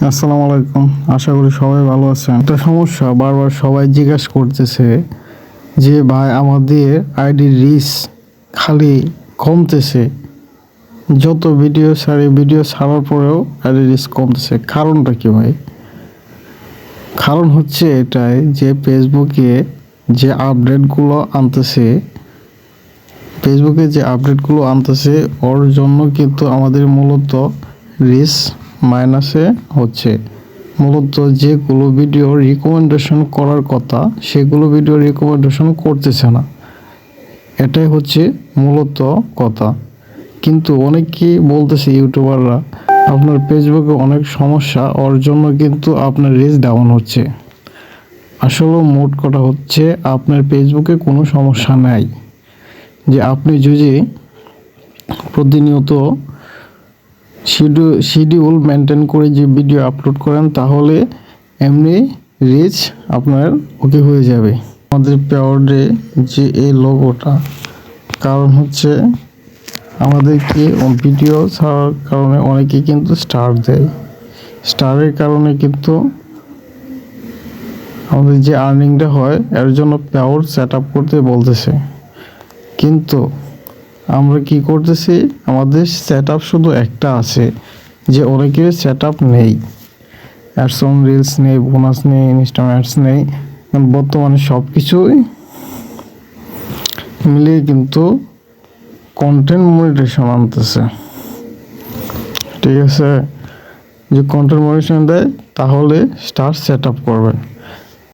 আসসালামু আলাইকুম। আশা করি সবাই ভালো আছেন। একটা সমস্যা বারবার সবাই জিজ্ঞাসা করতেছে যে ভাই আমাদের আইডি রিচ খালি কমতেছে, যত ভিডিও ছাড়ার পরেও আইডি রিচ কমতেছে, কারণটা কি ভাই? কারণ হচ্ছে এটাই যে ফেসবুকে যে আপডেটগুলো আনতেছে ওর জন্য কিন্তু আমাদের মূলত রিচ মাইনাসে হচ্ছে। মূলত যেগুলো ভিডিও রিকমেন্ডেশন করার কথা সেগুলো ভিডিও রিকমেন্ডেশন করতেছে না, এটাই হচ্ছে মূলত কথা। কিন্তু অনেকেই বলতেছে ইউটিউবাররা আপনার ফেসবুকে অনেক সমস্যা, ওর জন্য কিন্তু আপনার রিচ ডাউন হচ্ছে। আসলে মোট কথা হচ্ছে আপনার ফেসবুকে কোনো সমস্যা নাই, যে আপনি যদি প্রতিনিয়ত শিডিউল মেনটেন করে যে ভিডিও আপলোড করেন তাহলে এমনি রিচ আপনার ওকে হয়ে যাবে। আমাদের পেওয়ার্ডে যে এই লোগোটা, কারণ হচ্ছে আমাদেরকে ভিডিও ছাড়ার কারণে অনেকে কিন্তু স্টার দেয়, স্টারের কারণে কিন্তু আমাদের যে আর্নিংটা হয় এর জন্য পেওয়ার্ড সেট আপ করতে বলতেছে। কিন্তু আমরা কি করতেছি, আমাদের সেট আপ শুধু একটা আছে, যে অনেকের সেট আপ নেই, অ্যাডস অন রিলস নেই, বোনাস নেই, ইনস্টাগ্রাম অ্যাডস নেই। বর্তমানে সব কিছুই মিলিয়ে কিন্তু কন্টেন্ট মনিটাইজেশন আনতেছে, ঠিক আছে? যে কন্টেন্ট মনিটাইজেশন দেয় তাহলে স্টার সেট আপ করবেন।